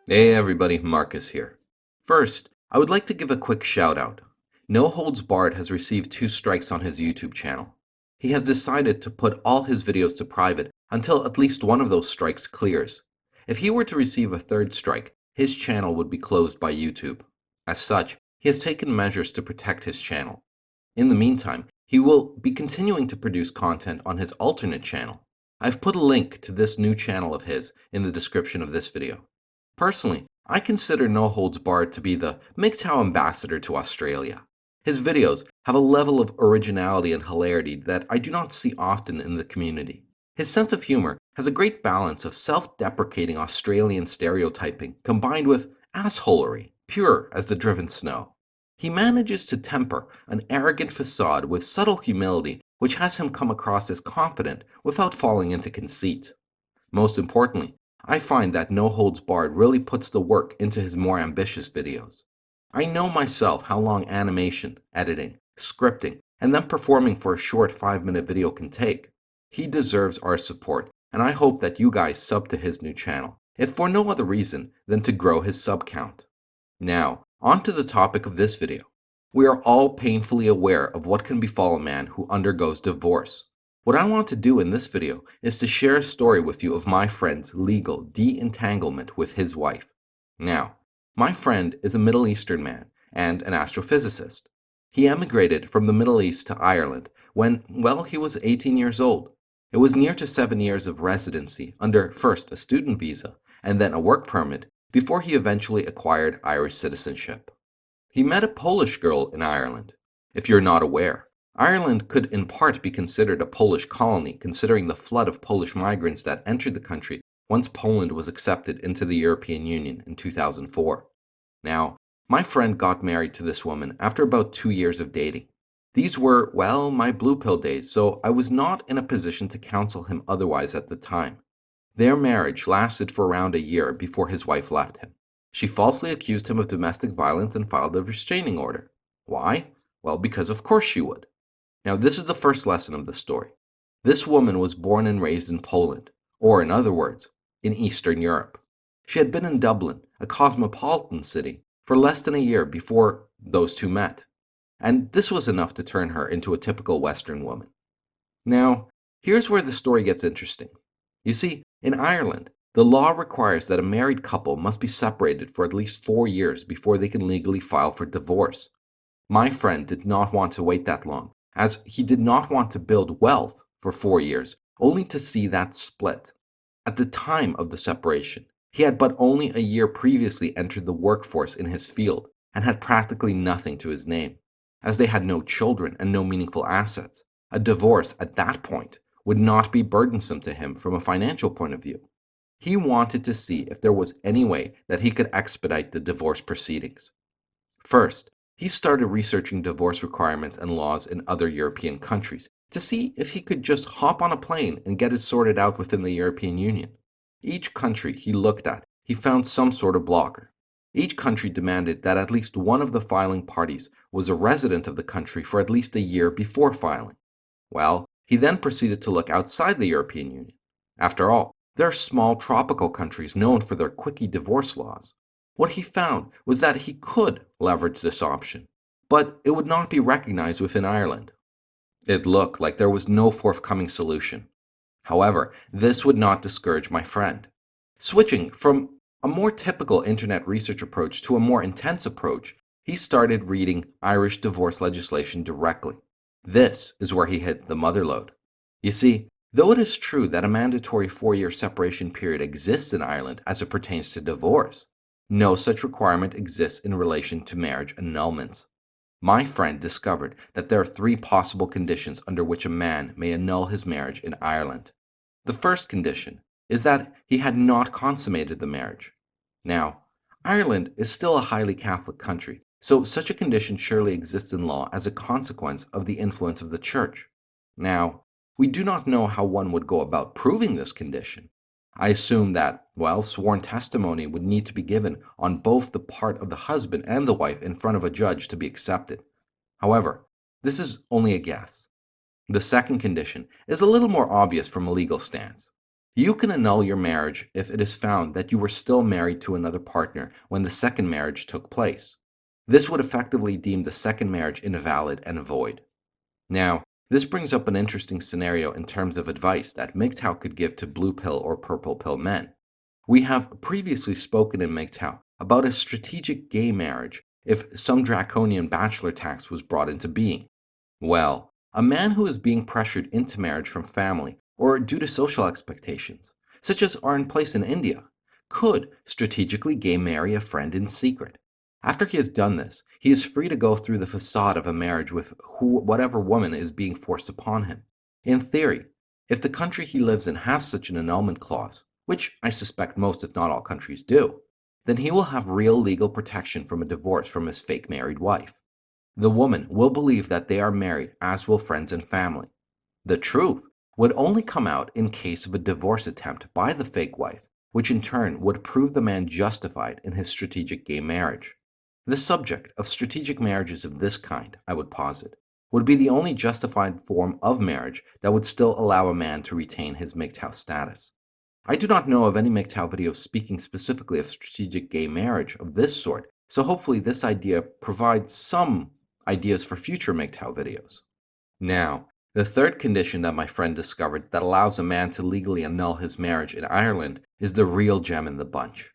Hey everybody, Marcus here. First, I would like to give a quick shout out. No Holds Barred has received 2 strikes on his YouTube channel. He has decided to put all his videos to private until at least one of those strikes clears. If he were to receive a 3rd strike, his channel would be closed by YouTube. As such, he has taken measures to protect his channel. In the meantime, he will be continuing to produce content on his alternate channel. I've put a link to this new channel of his in the description of this video. Personally, I consider No Holds Barred to be the MGTOW ambassador to Australia. His videos have a level of originality and hilarity that I do not see often in the community. His sense of humor has a great balance of self-deprecating Australian stereotyping combined with assholery, pure as the driven snow. He manages to temper an arrogant facade with subtle humility which has him come across as confident without falling into conceit. Most importantly, I find that No Holds Barred really puts the work into his more ambitious videos. I know myself how long animation, editing, scripting, and then performing for a short 5-minute video can take. He deserves our support, and I hope that you guys sub to his new channel, if for no other reason than to grow his sub count. Now, on to the topic of this video. We are all painfully aware of what can befall a man who undergoes divorce. What I want to do in this video is to share a story with you of my friend's legal de-entanglement with his wife. Now, my friend is a Middle Eastern man and an astrophysicist. He emigrated from the Middle East to Ireland when, well, he was 18 years old. It was near to 7 years of residency under first a student visa and then a work permit before he eventually acquired Irish citizenship. He met a Polish girl in Ireland. If you're not aware, Ireland could in part be considered a Polish colony considering the flood of Polish migrants that entered the country once Poland was accepted into the European Union in 2004. Now, my friend got married to this woman after about 2 years of dating. These were, well, my blue pill days, so I was not in a position to counsel him otherwise at the time. Their marriage lasted for around a year before his wife left him. She falsely accused him of domestic violence and filed a restraining order. Why? Well, because of course she would. Now, this is the first lesson of the story. This woman was born and raised in Poland, or in other words, in Eastern Europe. She had been in Dublin, a cosmopolitan city, for less than a year before those two met, and this was enough to turn her into a typical Western woman. Now, here's where the story gets interesting. You see, in Ireland, the law requires that a married couple must be separated for at least 4 years before they can legally file for divorce. My friend did not want to wait that long, as he did not want to build wealth for 4 years, only to see that split. At the time of the separation, he had but only a year previously entered the workforce in his field and had practically nothing to his name. As they had no children and no meaningful assets, a divorce at that point would not be burdensome to him from a financial point of view. He wanted to see if there was any way that he could expedite the divorce proceedings. First, he started researching divorce requirements and laws in other European countries to see if he could just hop on a plane and get it sorted out within the European Union. Each country he looked at, he found some sort of blocker. Each country demanded that at least one of the filing parties was a resident of the country for at least a year before filing. Well, he then proceeded to look outside the European Union. After all, there are small tropical countries known for their quickie divorce laws. What he found was that he could leverage this option, but it would not be recognized within Ireland. It looked like there was no forthcoming solution. However, this would not discourage my friend. Switching from a more typical internet research approach to a more intense approach, he started reading Irish divorce legislation directly. This is where he hit the mother lode. You see, though it is true that a mandatory 4-year separation period exists in Ireland as it pertains to divorce, no such requirement exists in relation to marriage annulments. My friend discovered that there are 3 possible conditions under which a man may annul his marriage in Ireland. The first condition is that he had not consummated the marriage. Now, Ireland is still a highly Catholic country, so such a condition surely exists in law as a consequence of the influence of the Church. Now, we do not know how one would go about proving this condition. I assume that, well, sworn testimony would need to be given on both the part of the husband and the wife in front of a judge to be accepted. However, this is only a guess. The second condition is a little more obvious from a legal stance. You can annul your marriage if it is found that you were still married to another partner when the second marriage took place. This would effectively deem the second marriage invalid and void. Now, this brings up an interesting scenario in terms of advice that MGTOW could give to blue pill or purple pill men. We have previously spoken in MGTOW about a strategic gay marriage if some draconian bachelor tax was brought into being. Well, a man who is being pressured into marriage from family or due to social expectations, such as are in place in India, could strategically gay marry a friend in secret. After he has done this, he is free to go through the facade of a marriage with whatever woman is being forced upon him. In theory, if the country he lives in has such an annulment clause, which I suspect most if not all countries do, then he will have real legal protection from a divorce from his fake married wife. The woman will believe that they are married, as will friends and family. The truth would only come out in case of a divorce attempt by the fake wife, which in turn would prove the man justified in his strategic gay marriage. The subject of strategic marriages of this kind, I would posit, would be the only justified form of marriage that would still allow a man to retain his MGTOW status. I do not know of any MGTOW videos speaking specifically of strategic gay marriage of this sort, so hopefully this idea provides some ideas for future MGTOW videos. Now, the third condition that my friend discovered that allows a man to legally annul his marriage in Ireland is the real gem in the bunch.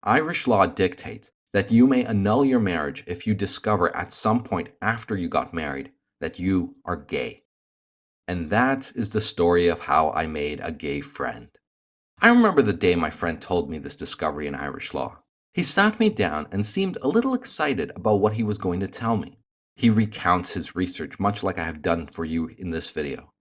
Irish law dictates that you may annul your marriage if you discover at some point after you got married that you are gay. And that is the story of how I made a gay friend. I remember the day my friend told me this discovery in Irish law. He sat me down and seemed a little excited about what he was going to tell me. He recounts his research much like I have done for you in this video.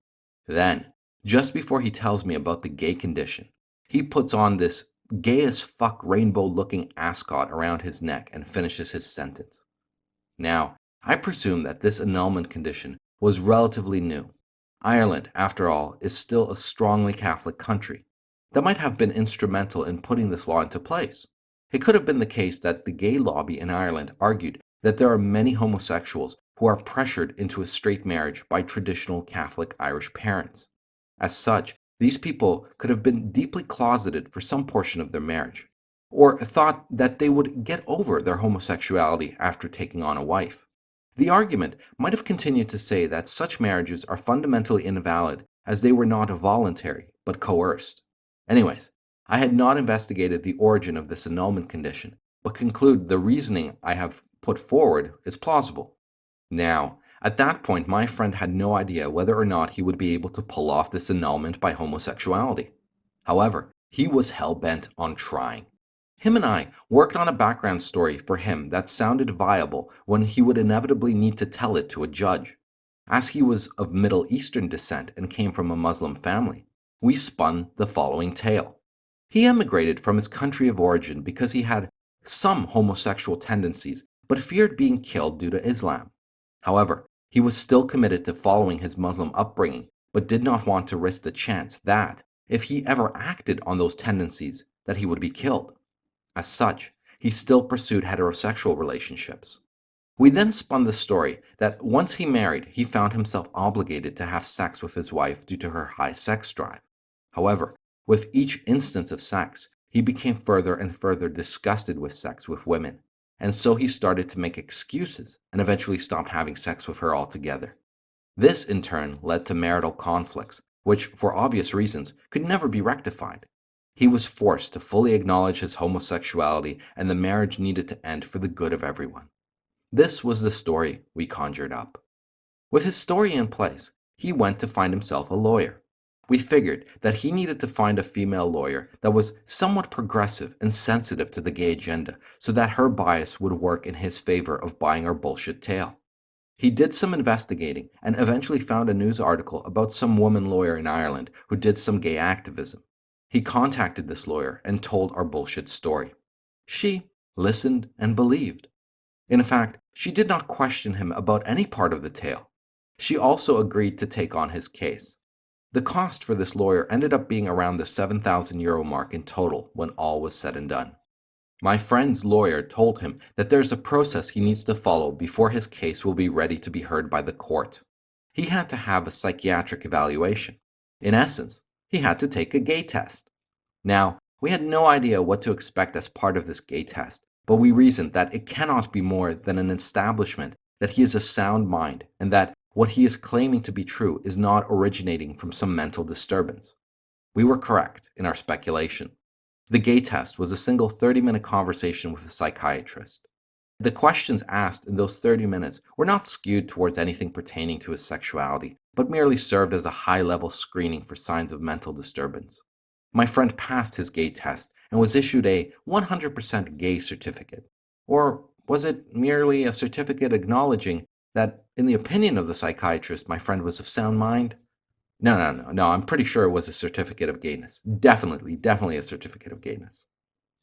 Then, just before he tells me about the gay condition, he puts on this gay as fuck rainbow looking ascot around his neck and finishes his sentence. Now, I presume that this annulment condition was relatively new. Ireland, after all, is still a strongly Catholic country. That might have been instrumental in putting this law into place. It could have been the case that the gay lobby in Ireland argued that there are many homosexuals who are pressured into a straight marriage by traditional Catholic Irish parents. As such, these people could have been deeply closeted for some portion of their marriage, or thought that they would get over their homosexuality after taking on a wife. The argument might have continued to say that such marriages are fundamentally invalid as they were not voluntary, but coerced. Anyways, I had not investigated the origin of this annulment condition, but conclude the reasoning I have put forward is plausible. Now, at that point, my friend had no idea whether or not he would be able to pull off this annulment by homosexuality. However, he was hell-bent on trying. Him and I worked on a background story for him that sounded viable when he would inevitably need to tell it to a judge. As he was of Middle Eastern descent and came from a Muslim family, we spun the following tale. He emigrated from his country of origin because he had some homosexual tendencies but feared being killed due to Islam. However, he was still committed to following his Muslim upbringing, but did not want to risk the chance that, if he ever acted on those tendencies, that he would be killed. As such, he still pursued heterosexual relationships. We then spun the story that once he married, he found himself obligated to have sex with his wife due to her high sex drive. However, with each instance of sex, he became further and further disgusted with sex with women, and so he started to make excuses and eventually stopped having sex with her altogether. This, in turn, led to marital conflicts, which, for obvious reasons, could never be rectified. He was forced to fully acknowledge his homosexuality, and the marriage needed to end for the good of everyone. This was the story we conjured up. With his story in place, he went to find himself a lawyer. We figured that he needed to find a female lawyer that was somewhat progressive and sensitive to the gay agenda so that her bias would work in his favor of buying our bullshit tale. He did some investigating and eventually found a news article about some woman lawyer in Ireland who did some gay activism. He contacted this lawyer and told our bullshit story. She listened and believed. In fact, she did not question him about any part of the tale. She also agreed to take on his case. The cost for this lawyer ended up being around the €7,000 mark in total when all was said and done. My friend's lawyer told him that there's a process he needs to follow before his case will be ready to be heard by the court. He had to have a psychiatric evaluation. In essence, He had to take a gay test. Now, we had no idea what to expect as part of this gay test, but we reasoned that it cannot be more than an establishment that he is of sound mind and that what he is claiming to be true is not originating from some mental disturbance. We were correct in our speculation. The gay test was a single 30-minute conversation with a psychiatrist. The questions asked in those 30 minutes were not skewed towards anything pertaining to his sexuality, but merely served as a high-level screening for signs of mental disturbance. My friend passed his gay test and was issued a 100% gay certificate. Or was it merely a certificate acknowledging that, in the opinion of the psychiatrist, my friend was of sound mind? No, I'm pretty sure it was a certificate of gayness. Definitely a certificate of gayness.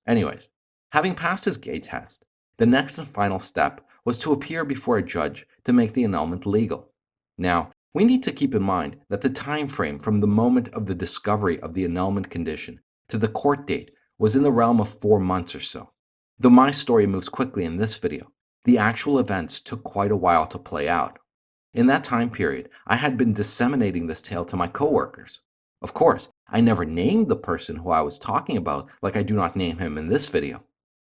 Anyways, having passed his gay test, the next and final step was to appear before a judge to make the annulment legal. Now, we need to keep in mind that the time frame from the moment of the discovery of the annulment condition to the court date was in the realm of 4 months or so. Though my story moves quickly in this video, the actual events took quite a while to play out. In that time period, I had been disseminating this tale to my coworkers. Of course, I never named the person who I was talking about, like I do not name him in this video.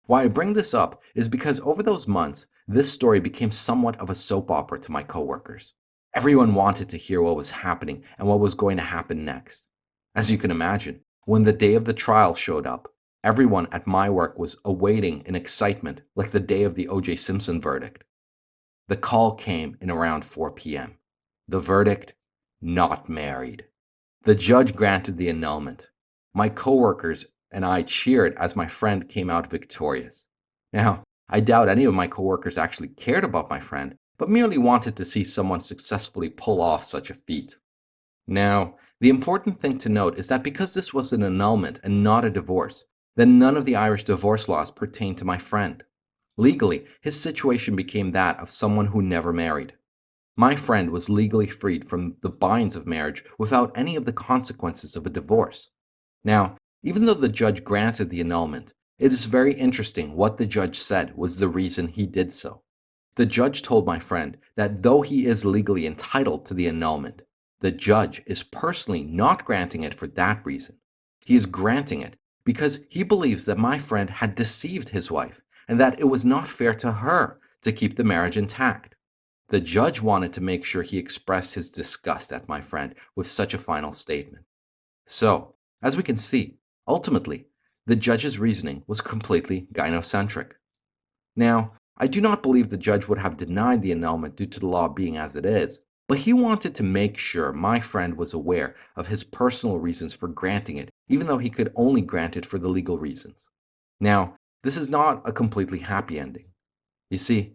Why I bring this up is because over those months, this story became somewhat of a soap opera to my coworkers. Everyone wanted to hear what was happening and what was going to happen next. As you can imagine, when the day of the trial showed up, everyone at my work was awaiting in excitement like the day of the O.J. Simpson verdict. The call came in around 4 p.m. The verdict: not married. The judge granted the annulment. My coworkers and I cheered as my friend came out victorious. Now, I doubt any of my coworkers actually cared about my friend, but merely wanted to see someone successfully pull off such a feat. Now, the important thing to note is that because this was an annulment and not a divorce, then none of the Irish divorce laws pertain to my friend. Legally, his situation became that of someone who never married. My friend was legally freed from the binds of marriage without any of the consequences of a divorce. Now, even though the judge granted the annulment, it is very interesting what the judge said was the reason he did so. The judge told my friend that though he is legally entitled to the annulment, the judge is personally not granting it for that reason. He is granting it because he believes that my friend had deceived his wife and that it was not fair to her to keep the marriage intact. The judge wanted to make sure he expressed his disgust at my friend with such a final statement. So, as we can see, ultimately, the judge's reasoning was completely gynocentric. Now, I do not believe the judge would have denied the annulment due to the law being as it is, but he wanted to make sure my friend was aware of his personal reasons for granting it, even though he could only grant it for the legal reasons. Now, this is not a completely happy ending. You see,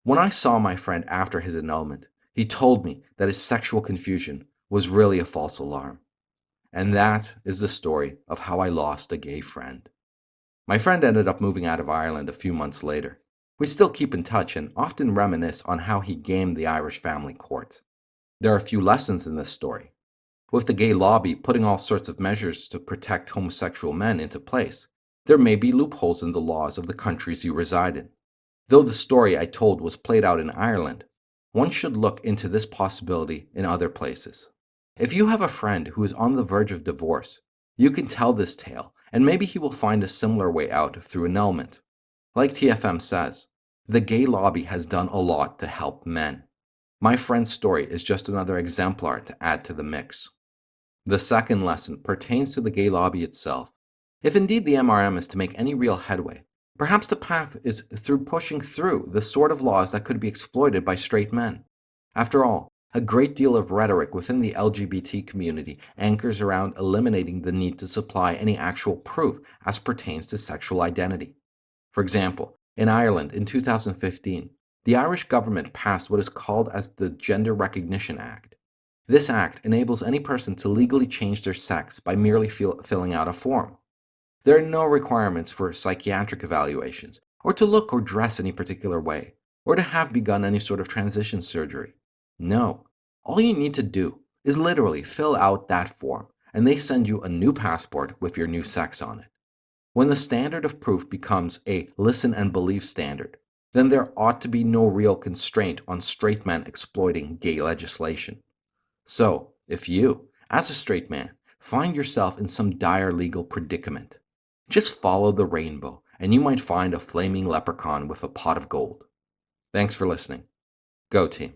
when I saw my friend after his annulment, he told me that his sexual confusion was really a false alarm. And that is the story of how I lost a gay friend. My friend ended up moving out of Ireland a few months later. We still keep in touch and often reminisce on how he gamed the Irish family court. There are a few lessons in this story. With the gay lobby putting all sorts of measures to protect homosexual men into place, there may be loopholes in the laws of the countries you reside in. Though the story I told was played out in Ireland, one should look into this possibility in other places. If you have a friend who is on the verge of divorce, you can tell this tale, and maybe he will find a similar way out through annulment. Like TFM says, the gay lobby has done a lot to help men. My friend's story is just another exemplar to add to the mix. The second lesson pertains to the gay lobby itself. If indeed the MRM is to make any real headway, perhaps the path is through pushing through the sort of laws that could be exploited by straight men. After all, a great deal of rhetoric within the LGBT community anchors around eliminating the need to supply any actual proof as pertains to sexual identity. For example, in Ireland in 2015, the Irish government passed what is called as the Gender Recognition Act. This act enables any person to legally change their sex by merely filling out a form. There are no requirements for psychiatric evaluations, or to look or dress any particular way, or to have begun any sort of transition surgery. No, all you need to do is literally fill out that form, and they send you a new passport with your new sex on it. When the standard of proof becomes a listen and believe standard, then there ought to be no real constraint on straight men exploiting gay legislation. So, if you, as a straight man, find yourself in some dire legal predicament. Just follow the rainbow, and you might find a flaming leprechaun with a pot of gold. Thanks for listening. Go team.